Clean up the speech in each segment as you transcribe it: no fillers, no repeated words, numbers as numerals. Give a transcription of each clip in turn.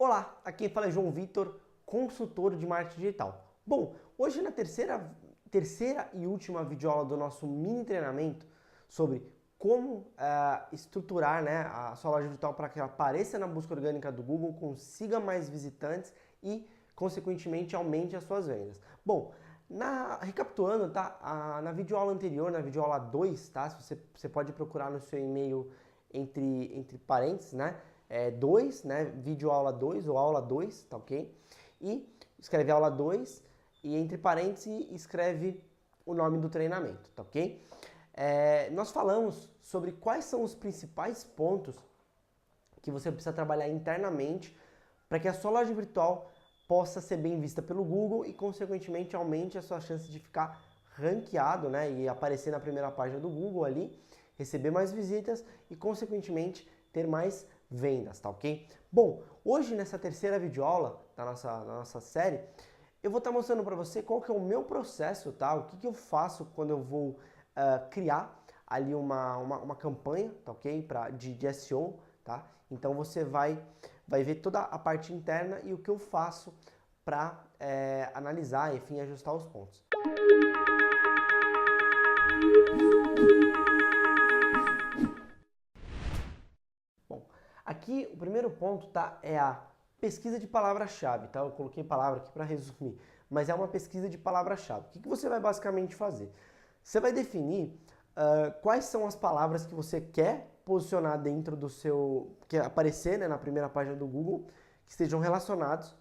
Olá, aqui quem fala é João Vitor, consultor de marketing digital. Bom, hoje na terceira e última videoaula do nosso mini treinamento sobre como estruturar, né, a sua loja virtual para que ela apareça na busca orgânica do Google, consiga mais visitantes e, consequentemente, aumente as suas vendas. Bom, recapitulando, tá? Na videoaula anterior, na videoaula 2, tá? Você pode procurar no seu e-mail entre parênteses, né? 2, né? Videoaula 2 ou aula 2, tá ok? E escreve aula 2 e entre parênteses escreve o nome do treinamento, tá ok? Nós falamos sobre quais são os principais pontos que você precisa trabalhar internamente para que a sua loja virtual possa ser bem vista pelo Google e, consequentemente, aumente a sua chance de ficar ranqueado, né, e aparecer na primeira página do Google ali, receber mais visitas e, consequentemente, ter mais vendas, tá ok? Bom, hoje nessa terceira videoaula da nossa série, eu vou estar mostrando para você qual que é o meu processo, tá? O que eu faço quando eu vou criar ali uma campanha, tá ok? De SEO, tá? Então você vai ver toda a parte interna e o que eu faço para analisar, enfim, ajustar os pontos. Bom, aqui o primeiro ponto, tá, é a pesquisa de palavra-chave, tá? Eu coloquei palavra aqui para resumir, mas é uma pesquisa de palavra-chave. O que você vai basicamente fazer? Você vai definir quais são as palavras que você quer posicionar dentro do seu, que aparecer, né, na primeira página do Google, que estejam relacionados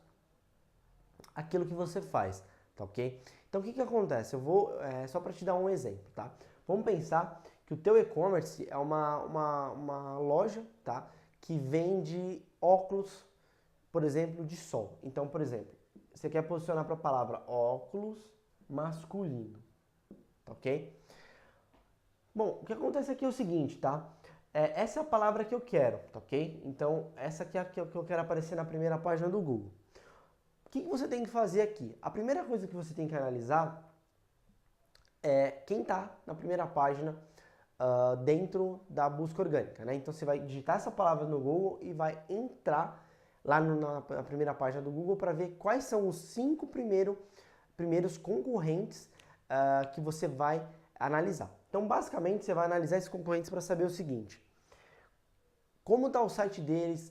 àquilo que você faz, tá ok? Então o que acontece? Eu vou, só para te dar um exemplo, tá? Vamos pensar que o teu e-commerce é uma loja, tá, que vende óculos, por exemplo, de sol. Então, por exemplo, você quer posicionar para a palavra óculos masculino, tá ok? Bom, o que acontece aqui é o seguinte, tá? Essa é a palavra que eu quero, tá ok? Então, essa aqui é a que eu quero aparecer na primeira página do Google. O que você tem que fazer aqui? A primeira coisa que você tem que analisar é quem está na primeira página dentro da busca orgânica, né? Então, você vai digitar essa palavra no Google e vai entrar lá na primeira página do Google para ver quais são os 5 primeiros concorrentes que você vai analisar. Então, basicamente, você vai analisar esses concorrentes para saber o seguinte: como está o site deles,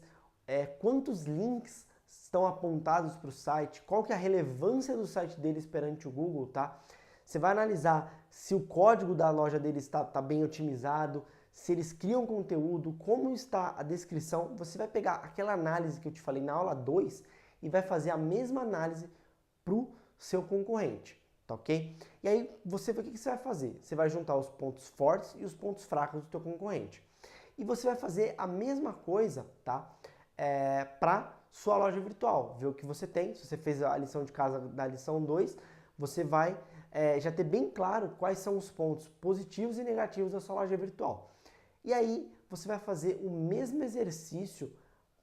quantos links estão apontados para o site, qual que é a relevância do site deles perante o Google, tá? Você vai analisar se o código da loja deles está bem otimizado, se eles criam conteúdo, como está a descrição. Você vai pegar aquela análise que eu te falei na aula 2 e vai fazer a mesma análise para o seu concorrente, tá ok? E aí, o que você vai fazer? Você vai juntar os pontos fortes e os pontos fracos do teu concorrente. E você vai fazer a mesma coisa, tá? Para sua loja virtual. Ver o que você tem. Se você fez a lição de casa da lição 2, você vai já ter bem claro quais são os pontos positivos e negativos da sua loja virtual. E aí, você vai fazer o mesmo exercício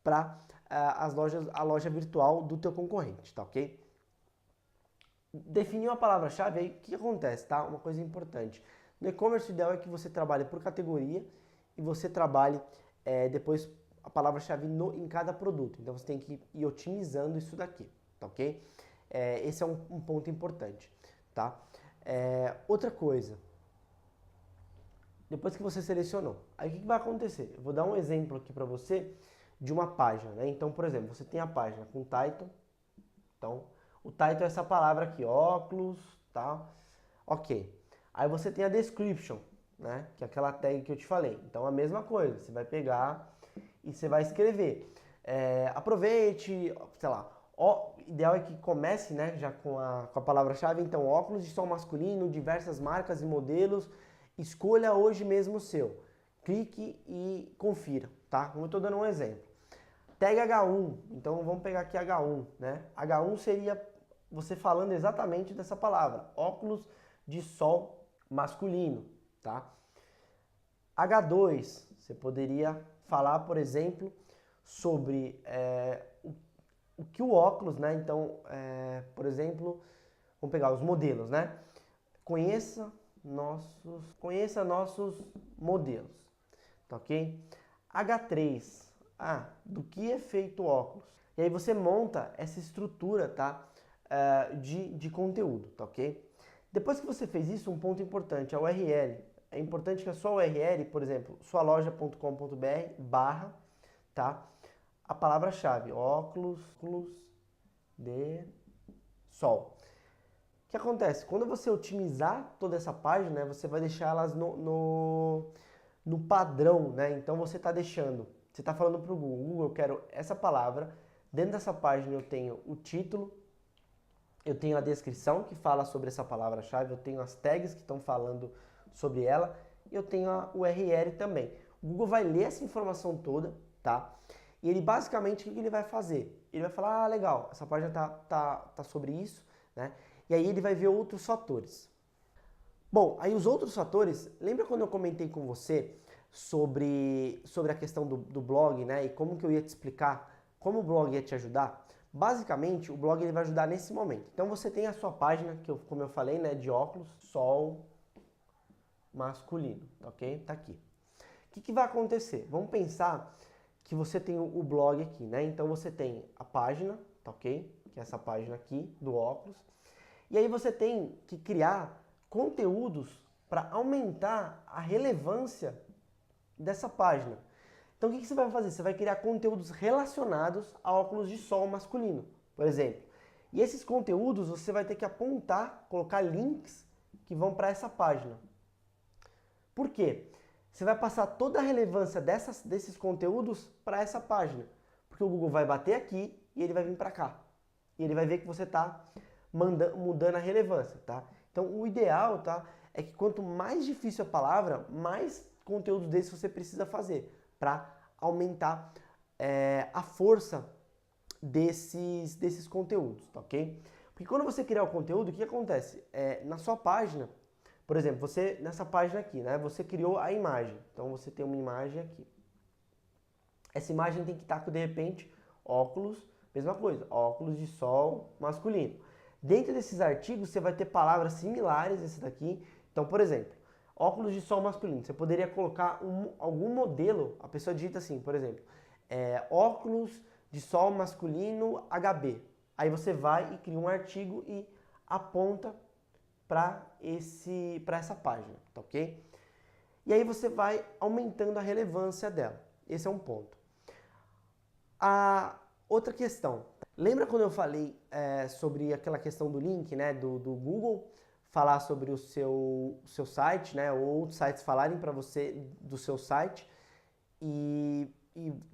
para a loja virtual do teu concorrente, tá ok? Definiu a palavra-chave, aí o que acontece, tá? Uma coisa importante. No e-commerce, o ideal é que você trabalhe por categoria e você trabalhe depois a palavra-chave em cada produto. Então você tem que ir otimizando isso daqui, tá ok? Esse é um ponto importante, tá? Outra coisa, depois que você selecionou, aí o que vai acontecer? Eu vou dar um exemplo aqui para você de uma página, né? Então, por exemplo, você tem a página com title, então o title é essa palavra aqui, óculos, tá? Ok. Aí você tem a description, né? Que é aquela tag que eu te falei. Então a mesma coisa, você vai pegar e você vai escrever. Aproveite, sei lá, o ideal é que comece, né, já com a palavra-chave. Então, óculos de sol masculino, diversas marcas e modelos. Escolha hoje mesmo o seu. Clique e confira, tá? Como eu estou dando um exemplo. Tag H1, então vamos pegar aqui H1, né? H1 seria você falando exatamente dessa palavra, óculos de sol masculino, tá? H2, você poderia falar, por exemplo, sobre o que o óculos, né? Então, por exemplo, vamos pegar os modelos, né? Conheça nossos modelos, tá ok? H3, do que é feito o óculos? E aí você monta essa estrutura, tá? De conteúdo, tá ok? Depois que você fez isso, um ponto importante, a URL. É importante que a sua URL, por exemplo, sualoja.com.br/, tá? A palavra-chave, óculos de sol. O que acontece? Quando você otimizar toda essa página, né, você vai deixar elas no padrão, né? Então você está deixando, você está falando para o Google, eu quero essa palavra, dentro dessa página eu tenho o título, eu tenho a descrição que fala sobre essa palavra-chave, eu tenho as tags que estão falando sobre ela, e eu tenho a URL também. O Google vai ler essa informação toda, tá? E ele basicamente, o que ele vai fazer? Ele vai falar, ah, legal, essa página tá sobre isso, né? E aí ele vai ver outros fatores. Bom, aí os outros fatores, lembra quando eu comentei com você sobre a questão do blog, né? E como que eu ia te explicar como o blog ia te ajudar? Basicamente, o blog ele vai ajudar nesse momento. Então você tem a sua página, como eu falei, né, de óculos, sol masculino, tá ok? Tá aqui. O que vai acontecer? Vamos pensar que você tem o blog aqui, né? Então você tem a página, tá ok? Que é essa página aqui do óculos. E aí você tem que criar conteúdos para aumentar a relevância dessa página. Então o que você vai fazer? Você vai criar conteúdos relacionados a óculos de sol masculino, por exemplo. E esses conteúdos você vai ter que apontar, colocar links que vão para essa página. Por quê? Você vai passar toda a relevância desses conteúdos para essa página. Porque o Google vai bater aqui e ele vai vir para cá. E ele vai ver que você está mudando a relevância, tá? Então o ideal, tá, é que quanto mais difícil a palavra, mais conteúdos desses você precisa fazer para aumentar a força desses conteúdos, tá ok? Porque quando você criar o conteúdo, o que acontece? Na sua página, por exemplo, você nessa página aqui, né, você criou a imagem. Então você tem uma imagem aqui. Essa imagem tem que estar com, de repente, óculos, mesma coisa, óculos de sol masculino. Dentro desses artigos você vai ter palavras similares a esse daqui. Então, por exemplo, óculos de sol masculino. Você poderia colocar algum modelo, a pessoa digita assim, por exemplo, óculos de sol masculino HB. Aí você vai e cria um artigo e aponta para essa página, tá ok? E aí você vai aumentando a relevância dela. Esse é um ponto. A outra questão. Lembra quando eu falei sobre aquela questão do link, né, do Google falar sobre o seu site, né, ou outros sites falarem para você do seu site e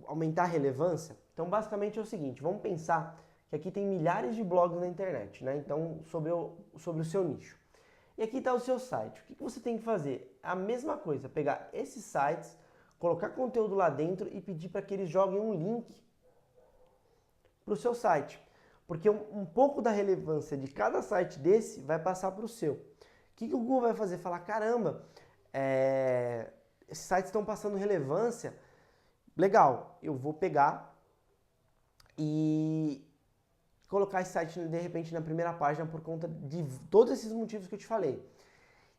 aumentar a relevância? Então, basicamente é o seguinte, vamos pensar que aqui tem milhares de blogs na internet, né, então sobre o seu nicho. E aqui está o seu site. O que você tem que fazer? A mesma coisa, pegar esses sites, colocar conteúdo lá dentro e pedir para que eles joguem um link para o seu site. Porque um pouco da relevância de cada site desse vai passar para o seu. O que o Google vai fazer? Falar, caramba, esses sites estão passando relevância, legal, eu vou pegar e colocar esse site de repente na primeira página por conta de todos esses motivos que eu te falei.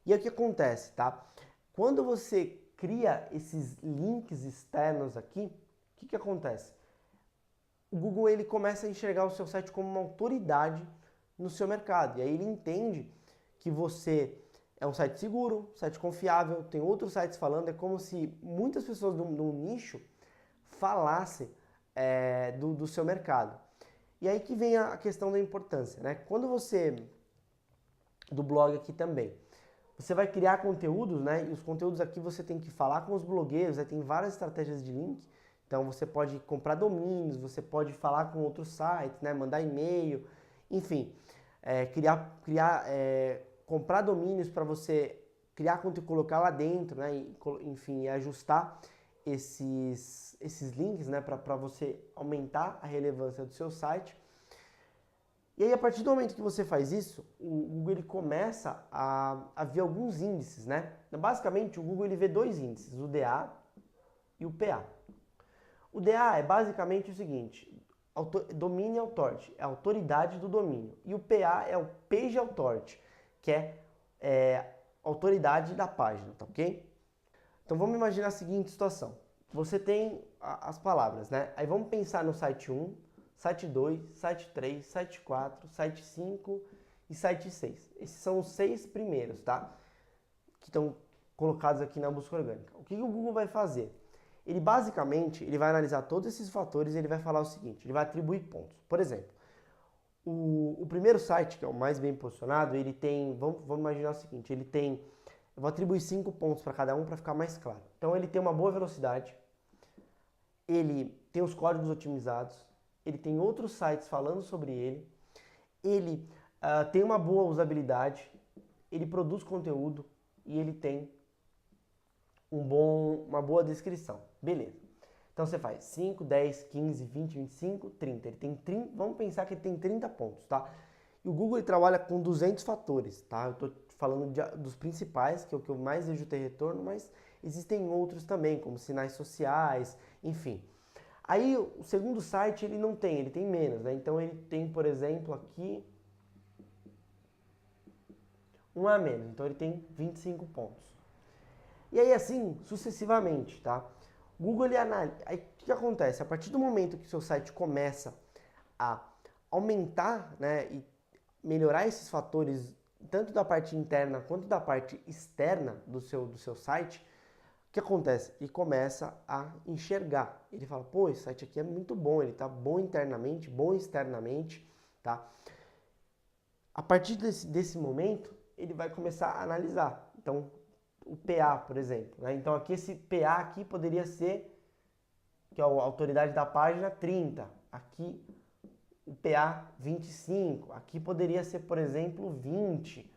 E aí o que acontece, tá? Quando você cria esses links externos aqui, o que acontece? O Google ele começa a enxergar o seu site como uma autoridade no seu mercado. E aí ele entende que você é um site seguro, site confiável, tem outros sites falando, é como se muitas pessoas do nicho falassem do seu mercado. E aí que vem a questão da importância, né? Quando você, do blog aqui também, você vai criar conteúdos, né? E os conteúdos aqui você tem que falar com os blogueiros, tem várias estratégias de link. Então você pode comprar domínios, você pode falar com outros sites, né? Mandar e-mail, enfim, comprar domínios para você criar conteúdo e colocar lá dentro, né? E, enfim, ajustar esses links, né? Para você aumentar a relevância do seu site. E aí, a partir do momento que você faz isso, o Google ele começa a ver alguns índices, né? Basicamente, o Google ele vê dois índices, o DA e o PA. O DA é basicamente o seguinte, Domain Authority, é a autoridade do domínio. E o PA é o Page Authority, que é autoridade da página, tá ok? Então vamos imaginar a seguinte situação. Você tem as palavras, né? Aí vamos pensar no site 1, site 2, site 3, site 4, site 5 e site 6. Esses são os 6 primeiros, tá? Que estão colocados aqui na busca orgânica. O que o Google vai fazer? Ele basicamente vai analisar todos esses fatores e ele vai falar o seguinte, ele vai atribuir pontos. Por exemplo, o primeiro site, que é o mais bem posicionado, ele tem, vamos imaginar o seguinte, ele tem, eu vou atribuir 5 pontos para cada um para ficar mais claro. Então ele tem uma boa velocidade, ele tem os códigos otimizados, ele tem outros sites falando sobre ele tem uma boa usabilidade, ele produz conteúdo e ele tem uma boa descrição. Beleza. Então você faz 5, 10, 15, 20, 25, 30. Ele tem 30, vamos pensar que ele tem 30 pontos, tá? E o Google ele trabalha com 200 fatores, tá? Eu estou falando dos principais, que é o que eu mais vejo ter retorno, mas existem outros também, como sinais sociais, enfim. Aí o segundo site ele não tem, ele tem menos, né? Então ele tem, por exemplo, aqui um a menos, então ele tem 25 pontos. E aí assim, sucessivamente, tá? O Google ele analisa, aí o que acontece? A partir do momento que o seu site começa a aumentar, né, e melhorar esses fatores, tanto da parte interna quanto da parte externa do seu site, o que acontece? Ele começa a enxergar. Ele fala, pô, esse site aqui é muito bom, ele tá bom internamente, bom externamente, tá? A partir desse momento, ele vai começar a analisar. Então, o PA, por exemplo, né? Então, aqui esse PA aqui poderia ser, que é a autoridade da página, 30. Aqui, o PA 25. Aqui poderia ser, por exemplo, 20,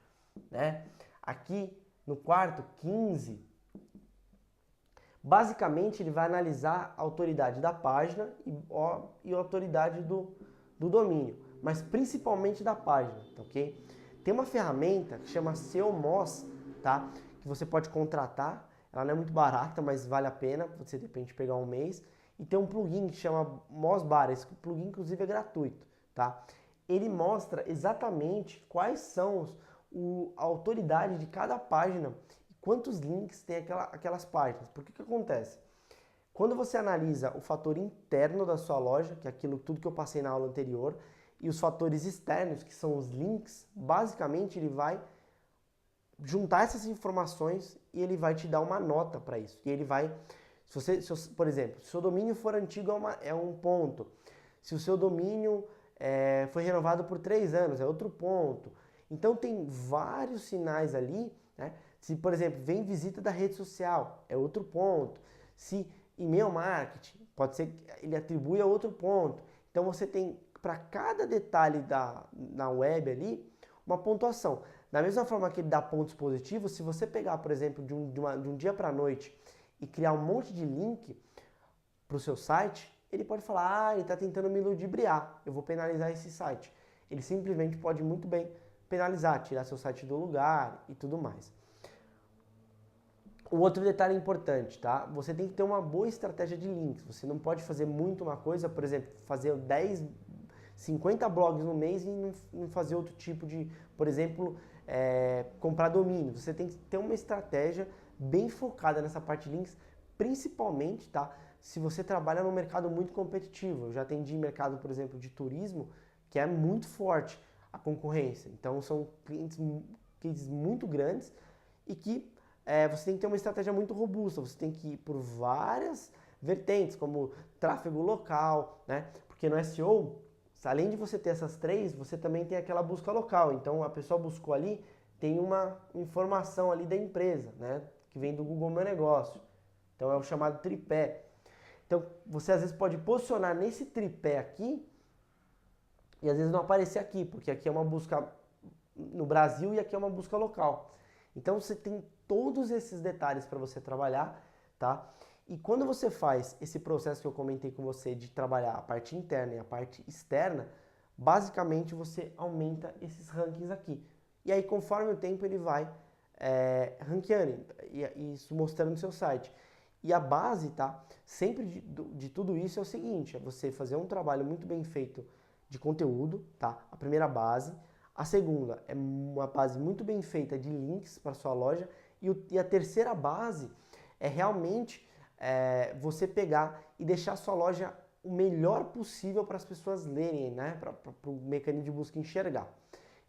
né? Aqui, no quarto, 15. Basicamente, ele vai analisar a autoridade da página e a autoridade do domínio, mas principalmente da página, tá, ok? Tem uma ferramenta que chama SEO Moz, tá? Que você pode contratar, ela não é muito barata, mas vale a pena você de repente pegar um mês. E tem um plugin que chama Mozbar, esse plugin inclusive é gratuito, tá? Ele mostra exatamente quais são a autoridade de cada página e quantos links tem aquelas páginas. Porque o que acontece? Quando você analisa o fator interno da sua loja, que é tudo que eu passei na aula anterior, e os fatores externos, que são os links, basicamente ele vai juntar essas informações e ele vai te dar uma nota para isso. E ele vai, por exemplo, se o seu domínio for antigo é um ponto. Se o seu domínio foi renovado por 3 anos, é outro ponto. Então tem vários sinais ali, né? Se, por exemplo, vem visita da rede social, é outro ponto. Se e-mail marketing, pode ser que ele atribui a outro ponto. Então você tem, para cada detalhe na web ali, uma pontuação. Da mesma forma que ele dá pontos positivos, se você pegar, por exemplo, de um dia para a noite e criar um monte de link para o seu site, ele pode falar, ele está tentando me ludibriar, eu vou penalizar esse site. Ele simplesmente pode muito bem penalizar, tirar seu site do lugar e tudo mais. O outro detalhe importante, tá? Você tem que ter uma boa estratégia de links. Você não pode fazer muito uma coisa, por exemplo, fazer 10, 50 blogs no mês e não fazer outro tipo de, por exemplo, comprar domínio. Você tem que ter uma estratégia bem focada nessa parte de links, principalmente, tá? Se você trabalha num mercado muito competitivo. Eu já atendi mercado, por exemplo, de turismo, que é muito forte a concorrência. Então, são clientes muito grandes e que você tem que ter uma estratégia muito robusta. Você tem que ir por várias vertentes, como tráfego local, né? Porque no SEO, além de você ter essas 3, você também tem aquela busca local. Então, a pessoa buscou ali, tem uma informação ali da empresa, né? Que vem do Google Meu Negócio. Então, é o chamado tripé. Então, você às vezes pode posicionar nesse tripé aqui e às vezes não aparecer aqui, porque aqui é uma busca no Brasil e aqui é uma busca local. Então, você tem todos esses detalhes para você trabalhar, tá? E quando você faz esse processo que eu comentei com você de trabalhar a parte interna e a parte externa, basicamente você aumenta esses rankings aqui. E aí, conforme o tempo, ele vai ranqueando, e isso mostrando no seu site. E a base, tá? Sempre de tudo isso é o seguinte, é você fazer um trabalho muito bem feito de conteúdo, tá? A primeira base. A segunda é uma base muito bem feita de links para sua loja. E a terceira base é realmente você pegar e deixar a sua loja o melhor possível para as pessoas lerem, né? Para o mecanismo de busca enxergar.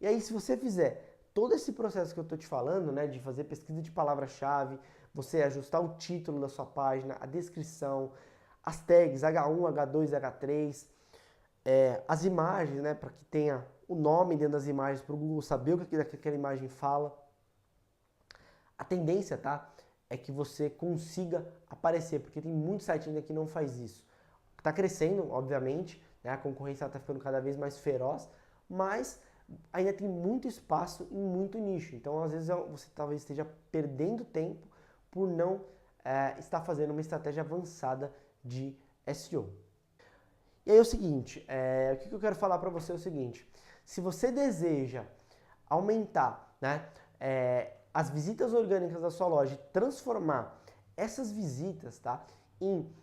E aí, se você fizer todo esse processo que eu estou te falando, né, de fazer pesquisa de palavra-chave, você ajustar o título da sua página, a descrição, as tags H1, H2, H3, as imagens, né, para que tenha o nome dentro das imagens, para o Google saber o que aquela imagem fala. A tendência, tá, é que você consiga aparecer, porque tem muito site ainda que não faz isso. Está crescendo, obviamente, né, a concorrência está ficando cada vez mais feroz, mas ainda tem muito espaço em muito nicho. Então, às vezes, você talvez esteja perdendo tempo por não estar fazendo uma estratégia avançada de SEO. E aí é o seguinte, o que eu quero falar para você é o seguinte, se você deseja aumentar, né, as visitas orgânicas da sua loja e transformar essas visitas, tá, em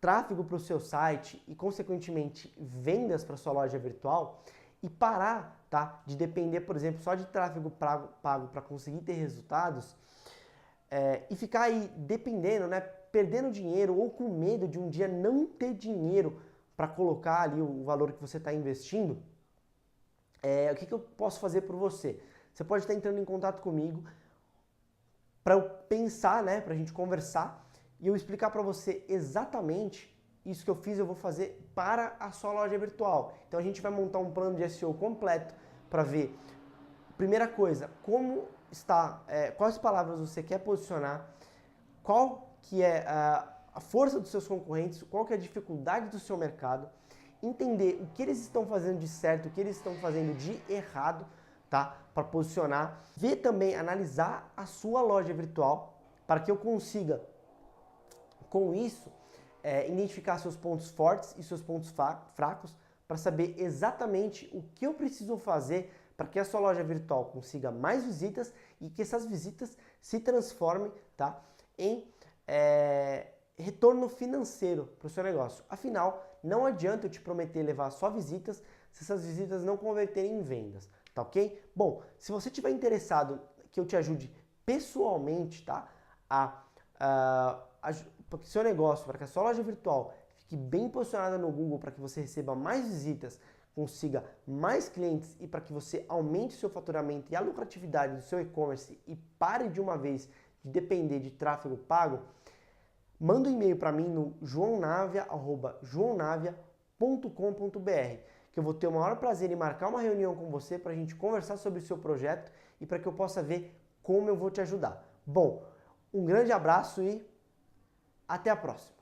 tráfego para o seu site e, consequentemente, vendas para sua loja virtual e parar, tá, de depender, por exemplo, só de tráfego pago para conseguir ter resultados e ficar aí dependendo, né, perdendo dinheiro ou com medo de um dia não ter dinheiro para colocar ali o valor que você está investindo, o que eu posso fazer por você? Você pode estar entrando em contato comigo para eu pensar, né, para a gente conversar e eu explicar para você exatamente isso que eu fiz, eu vou fazer para a sua loja virtual. Então a gente vai montar um plano de SEO completo para ver, primeira coisa, como está, quais palavras você quer posicionar, qual que é a força dos seus concorrentes, qual que é a dificuldade do seu mercado, entender o que eles estão fazendo de certo, o que eles estão fazendo de errado, tá? Para posicionar, ver também, analisar a sua loja virtual, para que eu consiga, com isso, identificar seus pontos fortes e seus pontos fracos, para saber exatamente o que eu preciso fazer para que a sua loja virtual consiga mais visitas e que essas visitas se transformem, tá, em retorno financeiro para o seu negócio. Afinal, não adianta eu te prometer levar só visitas se essas visitas não converterem em vendas, tá ok? Bom, se você estiver interessado que eu te ajude pessoalmente, tá, para que o seu negócio, para que a sua loja virtual fique bem posicionada no Google, para que você receba mais visitas, consiga mais clientes e para que você aumente o seu faturamento e a lucratividade do seu e-commerce e pare de uma vez de depender de tráfego pago, manda um e-mail para mim no joãonavia@joaonavia.com.br, que eu vou ter o maior prazer em marcar uma reunião com você para a gente conversar sobre o seu projeto e para que eu possa ver como eu vou te ajudar. Bom, um grande abraço e até a próxima!